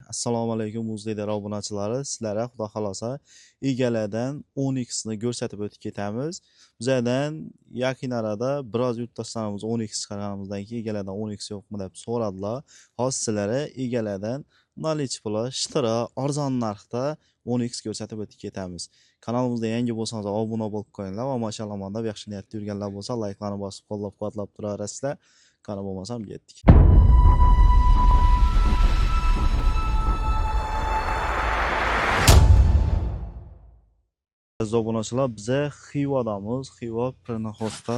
Assalomu alaykum muzeylar obunachilari. Sizlarga xudo xolosa egalardan 10x ni ko'rsatib o'tib ketamiz. Bizlardan yaqin arada biroz yurtdoshlarimiz 10x chiqarganimizdan keyin egalardan 10x yo'qmi deb so'radilar. Hozir sizlarga egalardan knowledge pula ishtira arzon narxda 10x ko'rsatib o'tib ketamiz. Kanalimizda yangi bo'lsangiz obuna bo'lib qo'yinglar va mashallah deb yaxshi niyatda yurganlar bo'lsa like'larni bosib qo'llab-quvvatlab turaverasizlar. Qani bo'lmasam ketdik. Obunachilar biza Xivadamiz. Xiva Prinoxosda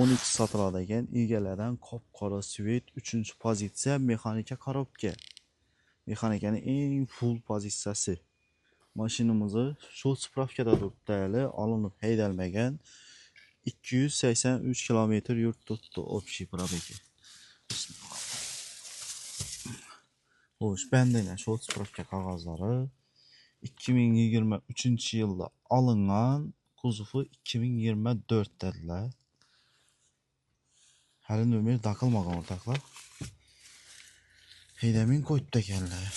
10x sotiladi ekan. Egalardan qop-qora svet 3-pozitsiya mexanika korobka. Mexanikaning eng full pozitsiyasi. Mashinamizni shu spravkada turibdi, olinib haydalmagan. 283 kilometr yurib turibdi общий пробеги. Xo'sh, bendaylar shu spravka qog'ozlari 2023-yilda olingan, kuzovi 2024 dedilar. Hali nomer taqilmagan o'rtoqlar. Haydamin qo'yibdi ekanlar.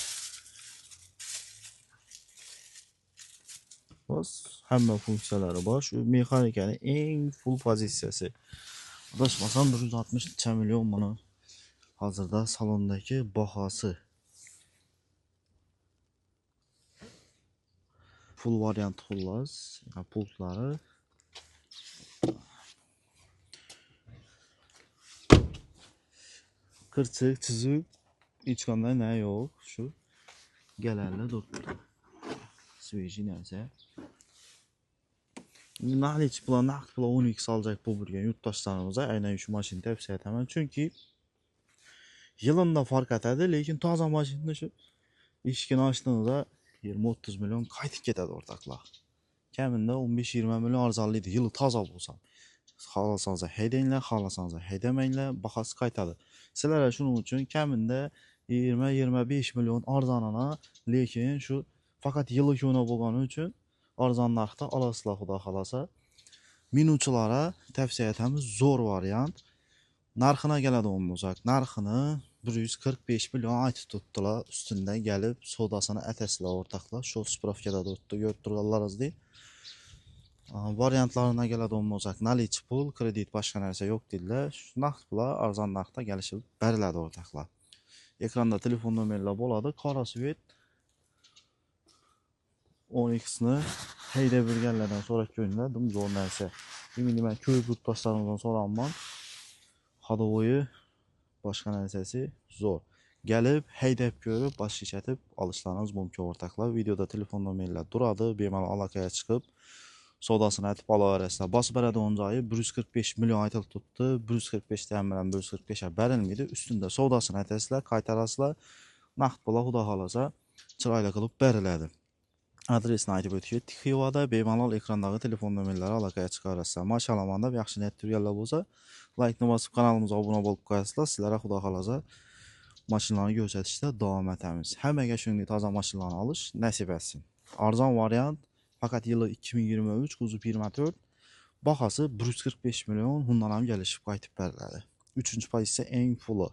Bas, hamma funksiyalari bor. Shu mexanikaning eng full pozitsiyasi. Adashmasam 160 million mana hozirda salondagi bahosi. Full variant xullas, pultlari. Qirchiq, chiziq, hech qanday na yo'q. Shu galarlar turibdi. Sveji narsa. Knowledge bilan naqd bilan 10x olacak bu burgan yurtdoshlarimiz aynan shu mashinani tavsiya etaman. Chunki yilında fark etadi, lekin toza mashinani shu eshigini ochdiğinizda 20-30 million qaytib ketadi o'rtoqlar. Kamida 15-20 million arzonlaydi yili toza bo'lsa. Xohlasangiz haydanglar, xohlasangiz haydamanglar, bahosi qaytadi. Sizlar shuning uchun kamida 20-25 million arzonini, lekin shu faqat yili ko'na bo'lgani uchun arzon narxda olasizlar xudo xolasa. Minutchilara tavsiya etamiz, zo'r variant. Narxini keladigan bo'lsak, narxini 145 million aytib tutdilar. Ustundan kelib sodasini atasizlar o'rtoqlar. Shu spravkada turibdi, ko'rib turganlaringizdek. Variantlarına keladigan bo'lsak, knowledge pul, kredit boshqa narsa yo'q dedilar. Naqd pullar arzon narxda kelishib beriladi o'rtoqlar. Ekranda telefon nomerlar bo'ladi. Qora svet 10x ni haydab yurganlardan so'rab ko'ringlar, dim zo'r narsa. Men ko'p yurtdoshlarimizdan so'raman. Xodovoyi boshqa narsasi zo'r. Gelib haydab ko'rib, bosh shishatib olishlaringiz mumkin o'rtoqlar. Videoda telefon nomerlar turadi, bemalol aloqaga chiqib sodasini aytib olaverasizlar. Bosib beradigan joyi 145 million aytilib turibdi. 145 dan bilan 145 ga berilmaydi. Ustunda sodasini aytasizlar, qaytarasizlar. Naqd pul xudo xolasa chiroyli qilib beriladi. Adresini aytib o'tib, Xivada bemalol ekrandagi telefon nomerlari aloqaga chiqarasizlar. Mashallah deb yaxshi niyatda yurganlar bo'lsa, like ni bosib kanalimizga obuna bo'lib qo'yasizlar. Sizlarga xudo xolasa mashinalarni ko'rsatishda davom etamiz. Hammaga shunday toza mashinalarni olish nasib etsin. Arzon variant faqat yili 2023, kuzov 24, bahosi 145 million, bundan ham kelishib qaytib beriladi. 3-pozitsiya eng fulli.